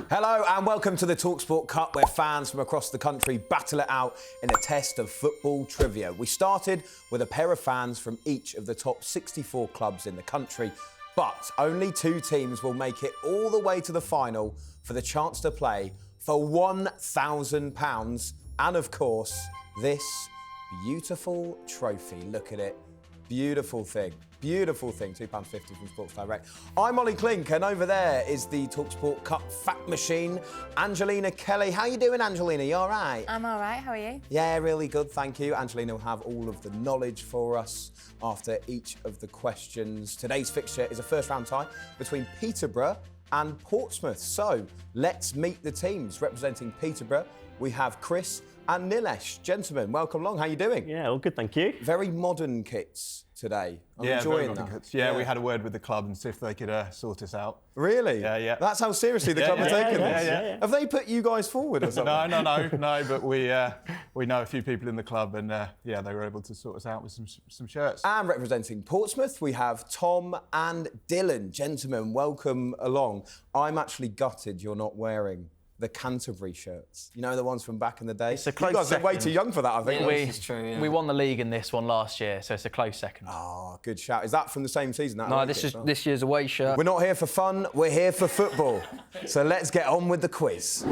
Hello and welcome to the talkSPORT Cup, where fans from across the country battle it out in a test of football trivia. We started with a pair of fans from each of the top 64 clubs in the country, but only 2 teams will make it all the way to the final for the chance to play for £1,000 and, of course, this beautiful trophy. Look at it. Beautiful thing, £2.50 from Sports Direct. I'm Ollie Klink, and over there is the talkSPORT Cup fact machine, Angelina Kelly. How you doing, Angelina? You all right? I'm all right, how are you? Yeah, really good, thank you. Angelina will have all of the knowledge for us after each of the questions. Today's fixture is a first-round tie between Peterborough and Portsmouth. So, let's meet the teams. Representing Peterborough, we have Chris and Nilesh. Gentlemen, welcome along. How you doing? Yeah, all good, thank you. Very modern kits today. I'm enjoying that. Yeah, we had a word with the club and see if they could sort us out. Really? Yeah. That's how seriously the club are taking this? Yeah. Have they put you guys forward or something? No, but we know a few people in the club and they were able to sort us out with some shirts. And representing Portsmouth, we have Tom and Dylan. Gentlemen, welcome along. I'm actually gutted you're not wearing the Canterbury shirts. You know, the ones from back in the day? It's a close You guys are way second. too young for that, I think. This is true, yeah. We won the league in this one last year, so it's a close second. Oh, good shout. Is that from the same season? That No, away this kit is as well? this year's away shirt. We're not here for fun, we're here for football. So let's get on with the quiz.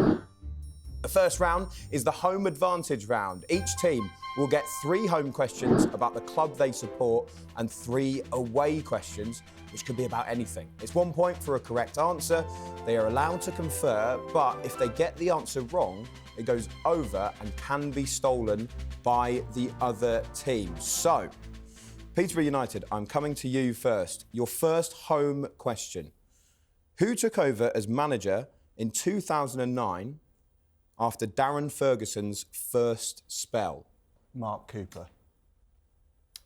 The first round is the home advantage round. Each team will get 3 home questions about the club they support and 3 away questions, which could be about anything. It's 1 point for a correct answer. They are allowed to confer, but if they get the answer wrong, it goes over and can be stolen by the other team. So, Peterborough United, I'm coming to you first. Your first home question. Who took over as manager in 2009 after Darren Ferguson's first spell? Mark Cooper.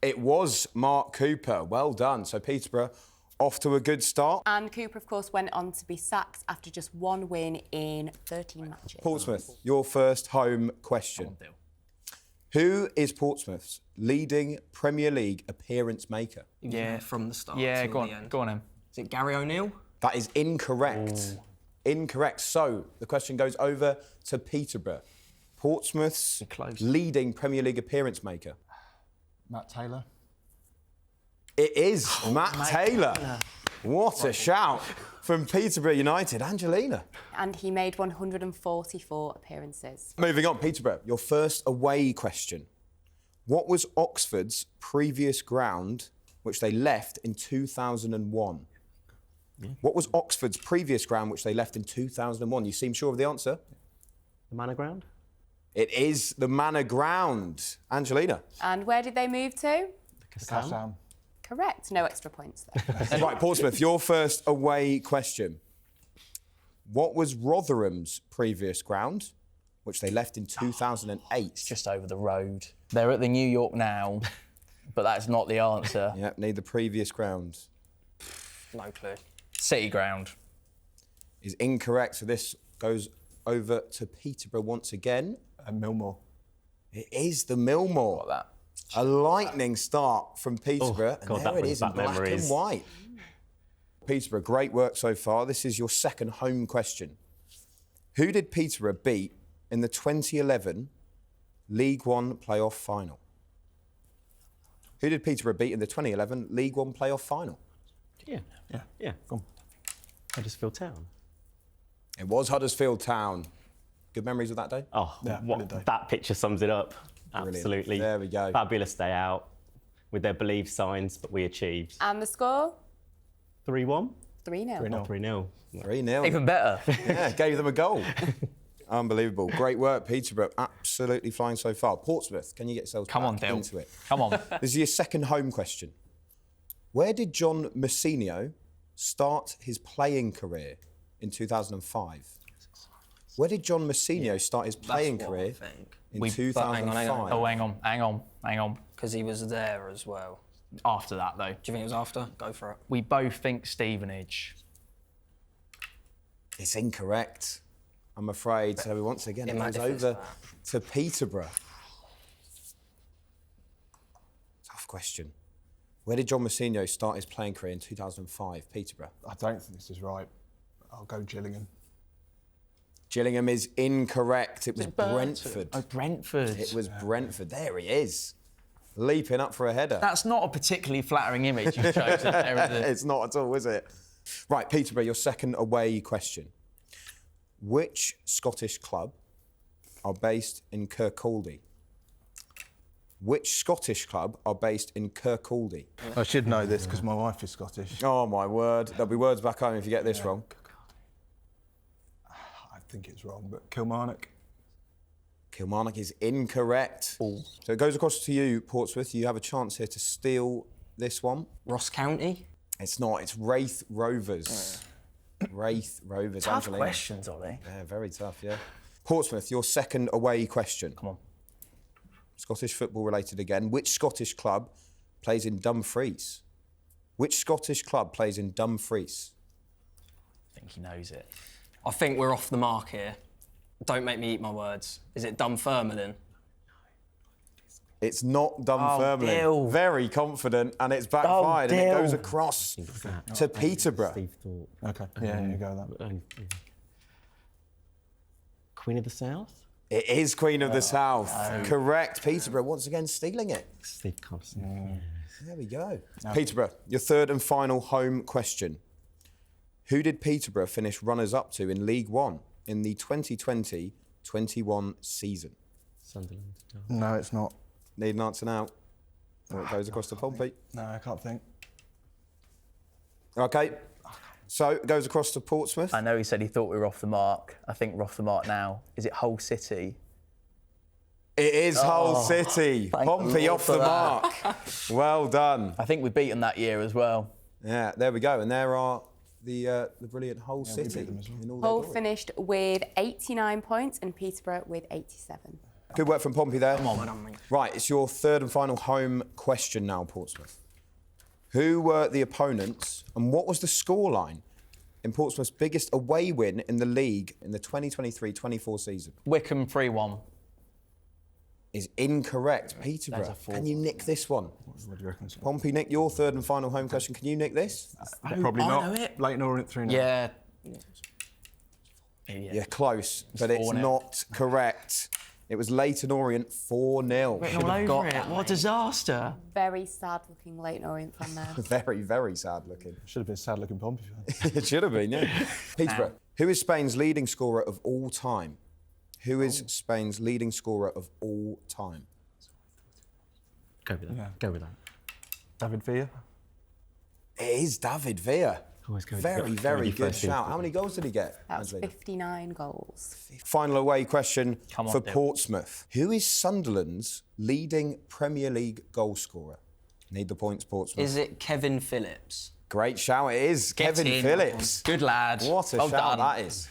It was Mark Cooper. Well done. So Peterborough off to a good start. And Cooper, of course, went on to be sacked after just 1 win in 13 matches. Portsmouth, your first home question. Who is Portsmouth's leading Premier League appearance maker? Yeah, from the start. Yeah, till go the on, end. go on him. Is it Gary O'Neill? That is incorrect. Incorrect. So the question goes over to Peterborough. Portsmouth's Close. leading Premier League appearance maker. Matt Taylor. It is Matt Taylor. What a shout from Peterborough United. Angelina. And he made 144 appearances. Moving on, Peterborough, your first away question. What was Oxford's previous ground which they left in 2001? What was Oxford's previous ground which they left in 2001? You seem sure of the answer? The Manor Ground? It is the Manor Ground. Angelina. And where did they move to? Kassam. Correct. No extra points there. Right, Portsmouth, your first away question. What was Rotherham's previous ground which they left in 2008? Just over the road. They're at the New York now, but that's not the answer. Yep, need the previous ground. No clue. City Ground. Is incorrect, so this goes over to Peterborough once again. And Millmore. It is the Millmore. Got that. A lightning start from Peterborough, God, and that there it brings is in back black memories. and white. Peterborough, great work so far. This is your second home question. Who did Peterborough beat in the 2011 League One playoff final? Who did Peterborough beat in the 2011 League One playoff final? Yeah. Go on. Huddersfield Town. It was Huddersfield Town. Good memories of that day? Oh, Yeah, what, brilliant day. that picture sums it up. Brilliant. Absolutely. There we go. Fabulous day out with their believe signs, but we achieved. And the score? 3-1? 3-0. 3-0. 3-0. Even better. Yeah, gave them a goal. Unbelievable. Great work, Peterborough. Absolutely flying so far. Portsmouth, can you get yourselves Come on, back Dale. into it? Come on. This is your second home question. Where did John Messinio start his playing career in 2005? Where did John Messinio start his playing That's what career I think. in We- 2005? hang on. Oh, hang on. Because he was there as well. After that, though. Do you think it was after? Go for it. We both think Stevenage. It's incorrect, I'm afraid. So once again, it goes over to Peterborough. Tough question. Where did John Messinio start his playing career in 2005? Peterborough. I don't think this is right. I'll go Gillingham. Gillingham is incorrect. It was Brentford. Oh, Brentford. It was Brentford. There he is. Leaping up for a header. That's not a particularly flattering image you've chosen there, is it? It's not at all, is it? Right, Peterborough, your second away question. Which Scottish club are based in Kirkcaldy? Which Scottish club are based in Kirkcaldy? I should know this because my wife is Scottish. Oh, my word. There'll be words back home if you get this wrong. I think it's wrong, but Kilmarnock. Kilmarnock is incorrect. So it goes across to you, Portsmouth. You have a chance here to steal this one. Ross County. It's not. It's Wraith Rovers. Wraith Rovers. Tough Angelina. questions, are they? Yeah, very tough, yeah. Portsmouth, your second away question. Come on. Scottish football related again. Which Scottish club plays in Dumfries? Which Scottish club plays in Dumfries? I think he knows it. I think we're off the mark here. Don't make me eat my words. Is it Dunfermline? It's not Dunfermline. Dill. Very confident, and it's backfired, and it Dill. goes across to Peterborough. Steve thought. Okay, yeah, you go with that. Queen of the South? It is Queen of the South. Correct. Peterborough once again stealing it. Steve Carson. There we go. Peterborough, your third and final home question. Who did Peterborough finish runners-up to in League One in the 2020-21 season? Sunderland. No, it's not. Need an answer now. Or it goes across to Pompey. No, I can't think. OK. So it goes across to Portsmouth. I know he said he thought we were off the mark. I think we're off the mark now. Is it Hull City? It is Hull City. thank Pompey the off Lord the for mark. Well done. I think we beat them that year as well. Yeah, there we go. And there are the brilliant Hull City. beat them as well. In all their Hull glory. finished with 89 points and Peterborough with 87. Good work from Pompey there. Well done, mate. Right, it's your third and final home question now, Portsmouth. Who were the opponents and what was the scoreline in Portsmouth's biggest away win in the league in the 2023-24 season? Wickham 3-1. Is incorrect. Peterborough, There's a can you nick this one? What do you reckon? Pompey, Nick, your third and final home question. Can you nick this? Probably I not. know it. Leighton Orient 3-0. Yeah. Yeah, close, but it's 4-0. not correct. It was Leyton Orient 4-0. Written all over it. What a disaster. Very sad-looking Leyton Orient fan there. Very, very sad looking. Should have been a sad-looking Pompey fan. It should have been, yeah. Peterborough, who is Spain's leading scorer of all time? Who is Spain's leading scorer of all time? Go with that. Yeah. Go with that. David Villa. It is David Villa. Always go with Very, the- very go good with the shout. first How many goals did he get? That was Angelina? 59 goals. Final away question Come on, for Dale. Portsmouth. Who is Sunderland's leading Premier League goal scorer? Need the points, Portsmouth. Is it Kevin Phillips? Great shout. It is Get Kevin in. Phillips. Good lad. What a well shout done. that is.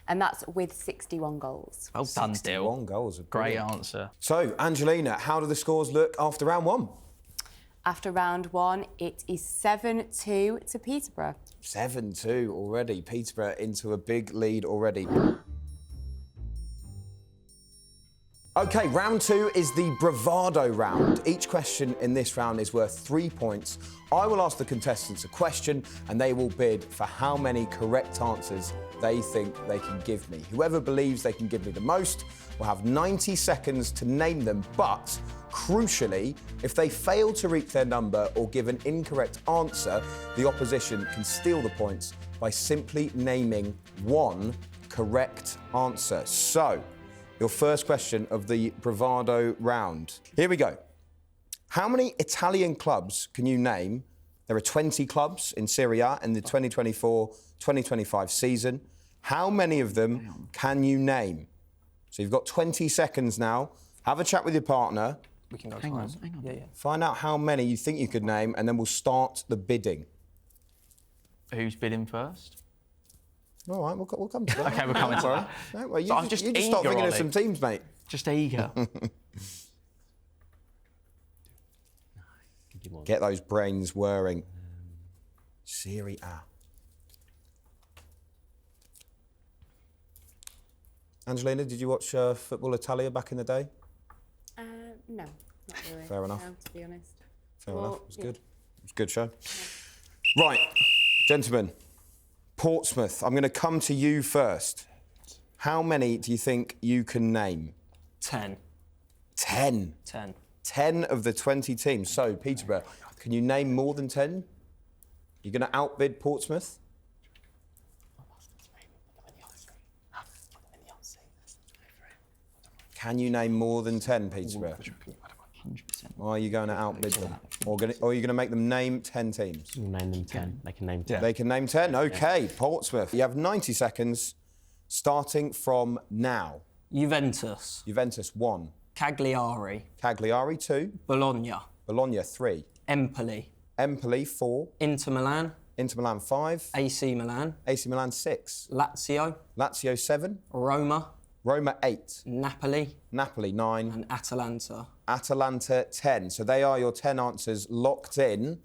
And that's with 61 goals. Well done, Dill. 61 goals. Great Brilliant. answer. So, Angelina, how do the scores look after round one? After round one, it is 7-2 to Peterborough. 7-2 already. Peterborough into a big lead already. OK, round two is the Bravado round. Each question in this round is worth 3 points. I will ask the contestants a question and they will bid for how many correct answers they think they can give me. Whoever believes they can give me the most will have 90 seconds to name them, but crucially, if they fail to reach their number or give an incorrect answer, the opposition can steal the points by simply naming one correct answer. So, your first question of the Bravado round. Here we go. How many Italian clubs can you name? There are 20 clubs in Serie A in the 2024-2025 season. How many of them can you name? So you've got 20 seconds now. Have a chat with your partner. We can go Hang on, first. hang on. Yeah. Find out how many you think you could name, and then we'll start the bidding. Who's bidding first? All right, we'll come to that. Okay, we're coming to that. No, well, you So I'm just just start eager, thinking of Ollie. some teams, mate. Just eager. Give you one. Get those brains whirring. Serie A. Angelina, did you watch Football Italia back in the day? No, not really. Fair enough. No, to be honest. Fair Well, enough. It was yeah. good. It was a good show. Right, gentlemen. Portsmouth, I'm going to come to you first. How many do you think you can name? 10. 10. 10. 10 of the 20 teams. So, Peterborough, can you name more than 10? You're going to outbid Portsmouth? Can you name more than 10, Peterborough? 100%. Or are you going to outbid them? Or are you going to make them name 10 teams? We'll name them 10. They can name 10. They can name 10. OK, Portsmouth. You have 90 seconds starting from now. Juventus. Juventus, 1. Cagliari. Cagliari, 2. Bologna. Bologna, 3. Empoli. Empoli, 4. Inter Milan. Inter Milan, 5. AC Milan. AC Milan, 6. Lazio. Lazio, 7. Roma. Roma, 8. Napoli. Napoli, 9. And Atalanta. Atalanta, 10. So they are your 10 answers locked in.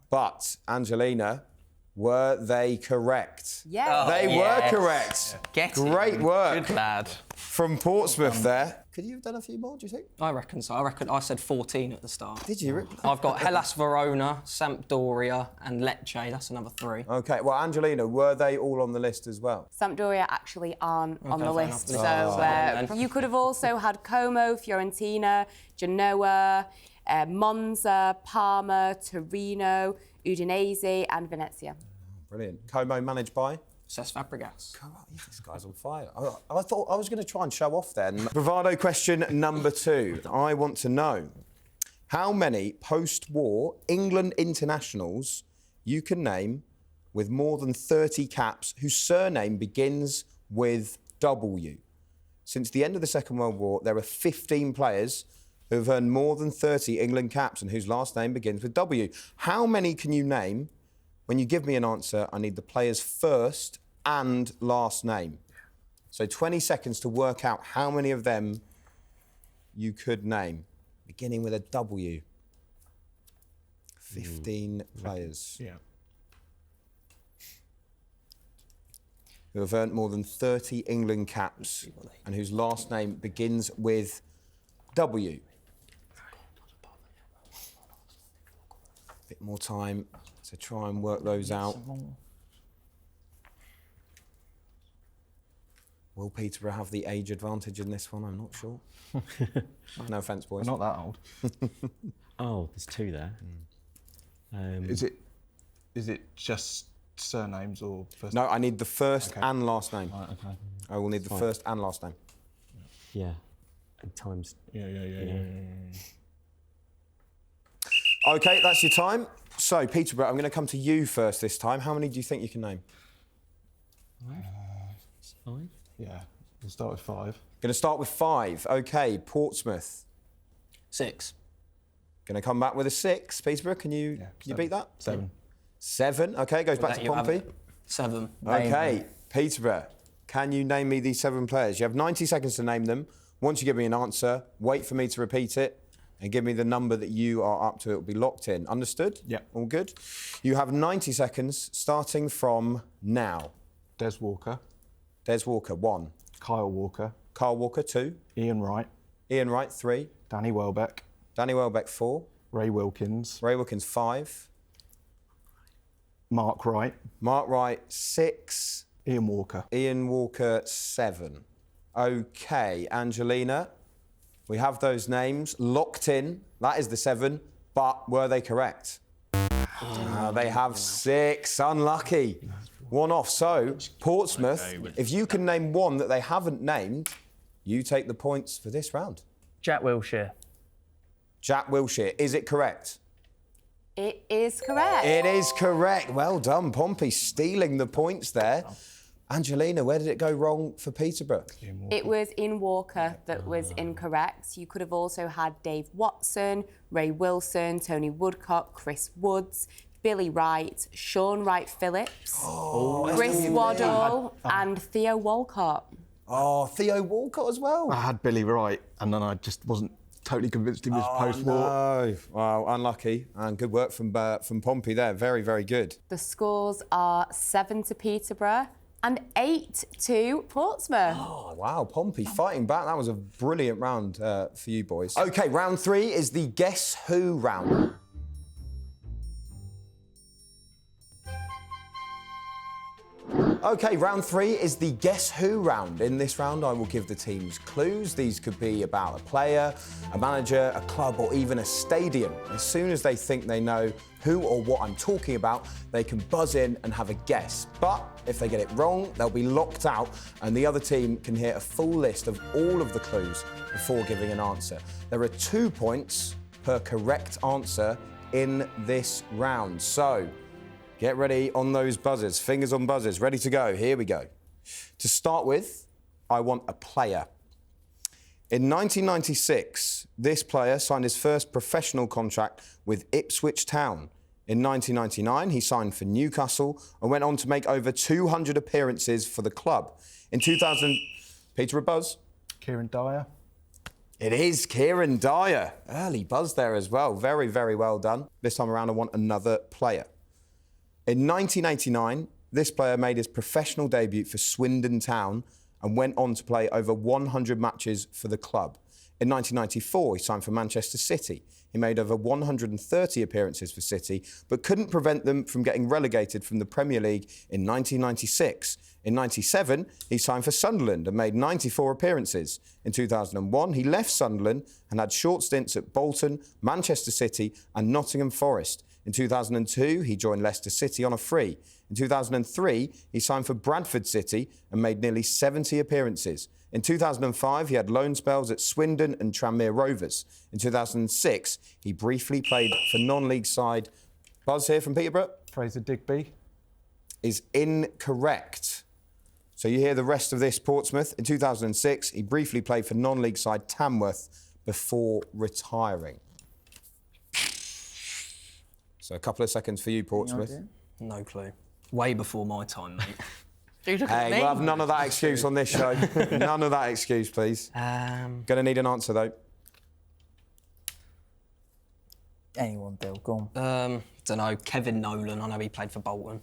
But, Angelina, were they correct? Yeah. They were yes. correct. Get Great him. work Good lad. from Portsmouth there. Could you have done a few more, do you think? I reckon so. I said 14 at the start. Did you? I've got Hellas Verona, Sampdoria, and Lecce. That's another 3. OK, well, Angelina, were they all on the list as well? Sampdoria actually aren't on the fair list. enough. So then. you could have also had Como, Fiorentina, Genoa, Monza, Parma, Torino, Udinese, and Venezia. Brilliant. Como managed by? Cesc Fabregas. This guy's on fire. I thought I was going to try and show off then. Bravado question number 2. I want to know how many post-war England internationals you can name with more than 30 caps whose surname begins with W. Since the end of the Second World War, there are 15 players who have earned more than 30 England caps and whose last name begins with W. How many can you name? When you give me an answer, I need the player's first and last name. So 20 seconds to work out how many of them you could name, beginning with a W. 15 players Yeah. who have earned more than 30 England caps and whose last name begins with W. Bit more time to try and work those out. Will Peterborough have the age advantage in this one? I'm not sure. No offence, boys. Not that old. Oh, there's 2 there. Is it just surnames or first? No, I need the first and last name. Right, okay. I will need the first and last name. Yeah. And times. Yeah. OK, that's your time. So, Peterborough, I'm going to come to you first this time. How many do you think you can name? 5? Yeah. We'll start with 5. Going to start with 5. OK, Portsmouth. 6. Going to come back with a 6. Peterborough, can you beat that? 7. 7. OK, goes back to You have Pompey. it. 7. OK, Peterborough, can you name me these 7 players? You have 90 seconds to name them. Once you give me an answer, wait for me to repeat it and give me the number that you are up to. It will be locked in. Understood? Yeah. All good? You have 90 seconds starting from now. Des Walker. Des Walker, 1. Kyle Walker. Carl Walker, 2. Ian Wright. Ian Wright, 3. Danny Welbeck. Danny Welbeck, 4. Ray Wilkins. Ray Wilkins, 5. Mark Wright. Mark Wright, 6. Ian Walker. Ian Walker, 7. OK, Angelina, we have those names locked in. That is the 7, but were they correct? They have 6. Unlucky. 1 off. So, Portsmouth, if you can name one that they haven't named, you take the points for this round. Jack Wilshere. Jack Wilshere, is it correct? It is correct. It is correct. Well done, Pompey, stealing the points there. Angelina, where did it go wrong for Peterborough? It was Ian Walker that was incorrect. You could have also had Dave Watson, Ray Wilson, Tony Woodcock, Chris Woods, Billy Wright, Sean Wright-Phillips, Chris Waddle, and Theo Walcott. Oh, Theo Walcott as well. I had Billy Wright, and then I just wasn't totally convinced he was post-war. No. Well, unlucky. And good work from Pompey there. Very, very good. The scores are 7 to Peterborough and 8 to Portsmouth. Oh, wow, Pompey fighting back. That was a brilliant round for you boys. OK, round 3 is the Guess Who round. OK, round 3 is the Guess Who round. In this round, I will give the teams clues. These could be about a player, a manager, a club, or even a stadium. As soon as they think they know who or what I'm talking about, they can buzz in and have a guess. But if they get it wrong, they'll be locked out, and the other team can hear a full list of all of the clues before giving an answer. There are 2 points per correct answer in this round. So, get ready on those buzzers, fingers on buzzers, ready to go. Here we go. To start with, I want a player. In 1996, this player signed his first professional contract with Ipswich Town. In 1999, he signed for Newcastle and went on to make over 200 appearances for the club. In 2000, Peterborough buzz. Kieran Dyer. It is Kieran Dyer. Early buzz there as well. Very, very well done. This time around, I want another player. In 1989, this player made his professional debut for Swindon Town and went on to play over 100 matches for the club. In 1994, he signed for Manchester City. He made over 130 appearances for City, but couldn't prevent them from getting relegated from the Premier League in 1996. In 1997, he signed for Sunderland and made 94 appearances. In 2001, he left Sunderland and had short stints at Bolton, Manchester City and Nottingham Forest. In 2002, he joined Leicester City on a free. In 2003, he signed for Bradford City and made nearly 70 appearances. In 2005, he had loan spells at Swindon and Tranmere Rovers. In 2006, he briefly played for non-league side. Buzz here from Peterborough. Fraser Digby. Is incorrect. So you hear the rest of this, Portsmouth. In 2006, he briefly played for non-league side Tamworth before retiring. So a couple of seconds for you, Portsmouth. No clue. Way before my time, mate. Dude, look at Hey, me. we'll have none of that excuse on this show. None of that excuse, please. Gonna need an answer, though. Anyone, Bill, go on. Don't know. Kevin Nolan. I know he played for Bolton.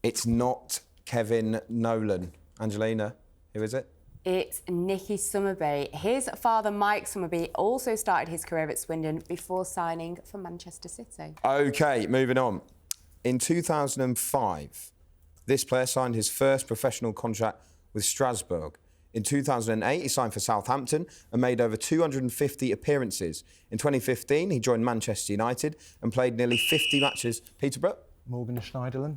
It's not Kevin Nolan. Angelina, who is it? It's Nicky Summerby. His father, Mike Summerby, also started his career at Swindon before signing for Manchester City. OK, moving on. In 2005, this player signed his first professional contract with Strasbourg. In 2008, he signed for Southampton and made over 250 appearances. In 2015, he joined Manchester United and played nearly 50 matches. Peterborough? Morgan Schneiderlin.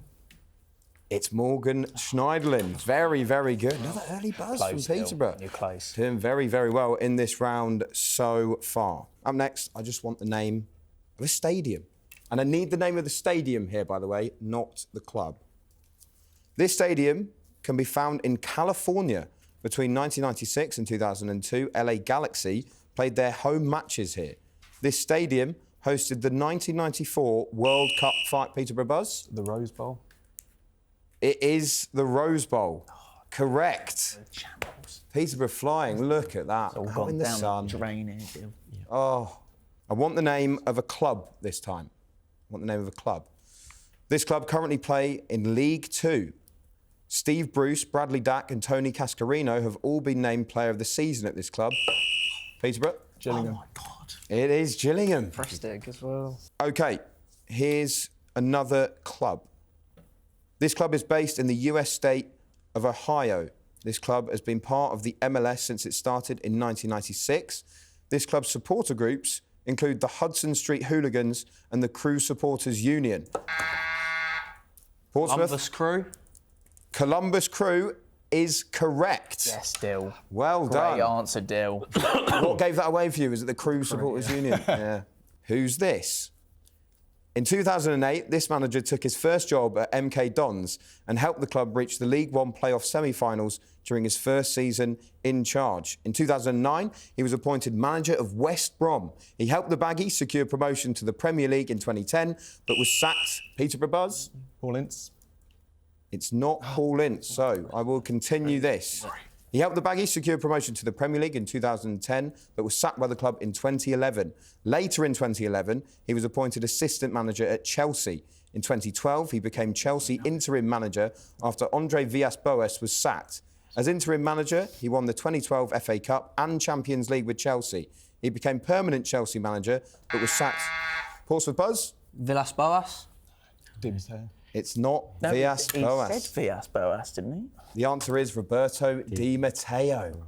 It's Morgan Schneiderlin. Very, very good. Another early buzz Close from still. Peterborough. You're close. Doing very, very well in this round so far. Up next, I just want the name of a stadium. And I need the name of the stadium here, by the way, not the club. This stadium can be found in California. Between 1996 and 2002, LA Galaxy played their home matches here. This stadium hosted the 1994 World Cup fight. Peterborough buzz? The Rose Bowl. It is the Rose Bowl. Correct. Peterborough flying. Look at that. All Out gone in the down sun. the drain here, Bill. Oh, I want the name of a club this time. I want the name of a club. This club currently play in League Two. Steve Bruce, Bradley Dack and Tony Cascarino have all been named Player of the Season at this club. Peterborough? Gillingham. Oh, my God. It is Gillingham. Prestig as well. OK, here's another club. This club is based in the US state of Ohio. This club has been part of the MLS since it started in 1996. This club's supporter groups include the Hudson Street Hooligans and the Crew Supporters Union. Portsmouth? Columbus Crew. Columbus Crew is correct. Yes, Dill. Well Great done. answer, Dill. What gave that away for you? Was it the Crew Supporters Union? Yeah. Who's this? In 2008, this manager took his first job at MK Dons and helped the club reach the League One playoff semi-finals during his first season in charge. In 2009, he was appointed manager of West Brom. He helped the Baggies secure promotion to the Premier League in 2010, but was sacked. Peterborough buzz? Paul Ince. It's not Paul Ince, so I will continue this. He helped the Baggies secure promotion to the Premier League in 2010, but was sacked by the club in 2011. Later in 2011, he was appointed assistant manager at Chelsea. In 2012, he became Chelsea interim manager after Andre Villas-Boas was sacked. As interim manager, he won the 2012 FA Cup and Champions League with Chelsea. He became permanent Chelsea manager, but was sacked. Portsmouth buzz? Villas-Boas. Dimsdale. It's not No, Villas he Boas. said Villas Boas, didn't he? The answer is Roberto Di Matteo.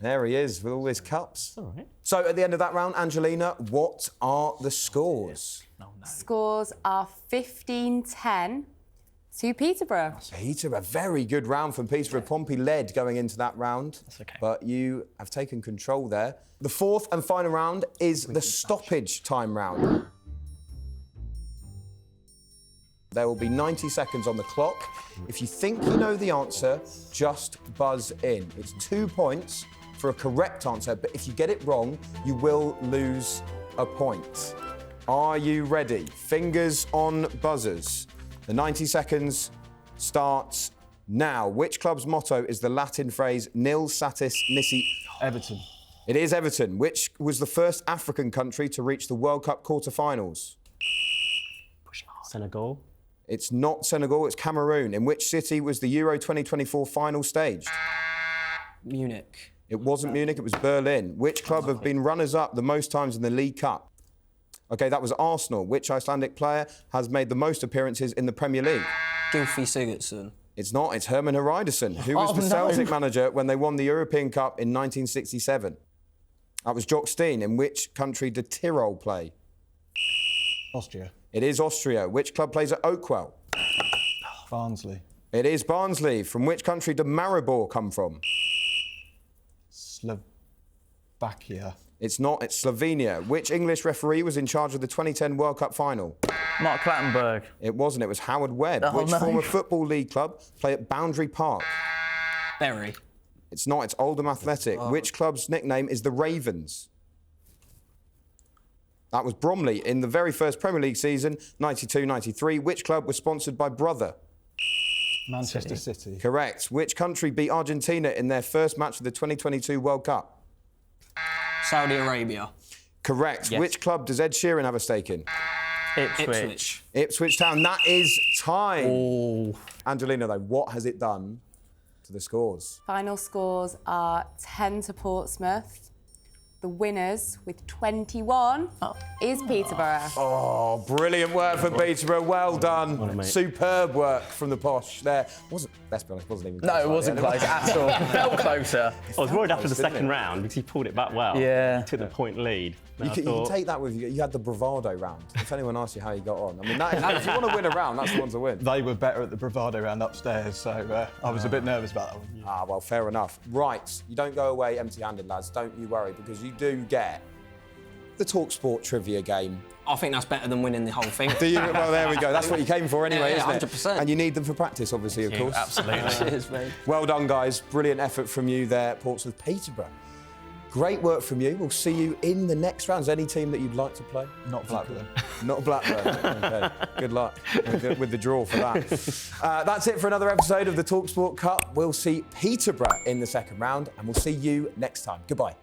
There he is with all his cups. All right. So at the end of that round, Angelina, what are the scores? Scores are 15-10 to Peterborough. Peterborough, a very good round from Peterborough. Pompey led going into that round. That's okay. But you have taken control there. The fourth and final round is the stoppage time round. There will be 90 seconds on the clock. If you think you know the answer, just buzz in. It's 2 points for a correct answer, but if you get it wrong, you will lose a point. Are you ready? Fingers on buzzers. The 90 seconds starts now. Which club's motto is the Latin phrase nil satis nisi? Everton. It is Everton. Which was the first African country to reach the World Cup quarter-finals? Senegal. It's not Senegal, it's Cameroon. In which city was the Euro 2024 final staged? Munich. It wasn't Munich, it was Berlin. Which club have been runners-up the most times in the League Cup? OK, that was Arsenal. Which Icelandic player has made the most appearances in the Premier League? Gylfi Sigurdsson. It's not, it's Herman Hreidarsson, who was the Celtic manager when they won the European Cup in 1967. That was Jock Stein. In which country did Tyrol play? Austria. It is Austria. Which club plays at Oakwell? Barnsley. It is Barnsley. From which country did Maribor come from? Slovakia. It's not, it's Slovenia. Which English referee was in charge of the 2010 World Cup final? Mark Clattenburg. It wasn't, it was Howard Webb. Oh, Which no. former Football League club play at Boundary Park? Bury. It's not, it's Oldham Athletic. Which club's nickname is the Ravens? That was Bromley in the very first Premier League season, 92-93. Which club was sponsored by Brother? Manchester City. Correct. Which country beat Argentina in their first match of the 2022 World Cup? Saudi Arabia. Correct. Yes. Which club does Ed Sheeran have a stake in? Ipswich. Ipswich Town. That is time. Oh. Angelina, though, what has it done to the scores? Final scores are 10 to Portsmouth. The winners with 21 is Peterborough. Oh, brilliant work from Peterborough. Well done. mate. Superb work from the posh there. Let's be honest, wasn't even close. No, it wasn't close at all. Felt closer. I was worried after the didn't second it? round because he pulled it back well. Yeah. Took the point lead. You can take that with you. You had the Bravado round. If anyone asks you how you got on, I mean, if you want to win a round, that's the one to win. They were better at the Bravado round upstairs, so I was a bit nervous about that one. Ah, well, fair enough. Right, you don't go away empty-handed, lads. Don't you worry, because you do get the talkSPORT trivia game. I think that's better than winning the whole thing. Do you? Well, there we go. That's what you came for anyway, Yeah, isn't it? 100%. And you need them for practice, obviously, of course. Absolutely. Cheers, mate. Well done, guys. Brilliant effort from you there, Portsmouth, Peterborough. Great work from you. We'll see you in the next rounds. Any team that you'd like to play? Not Blackburn. Not Blackburn. Okay. Good luck with the draw for that. That's it for another episode of the talkSPORT Cup. We'll see Peterborough in the second round, and we'll see you next time. Goodbye.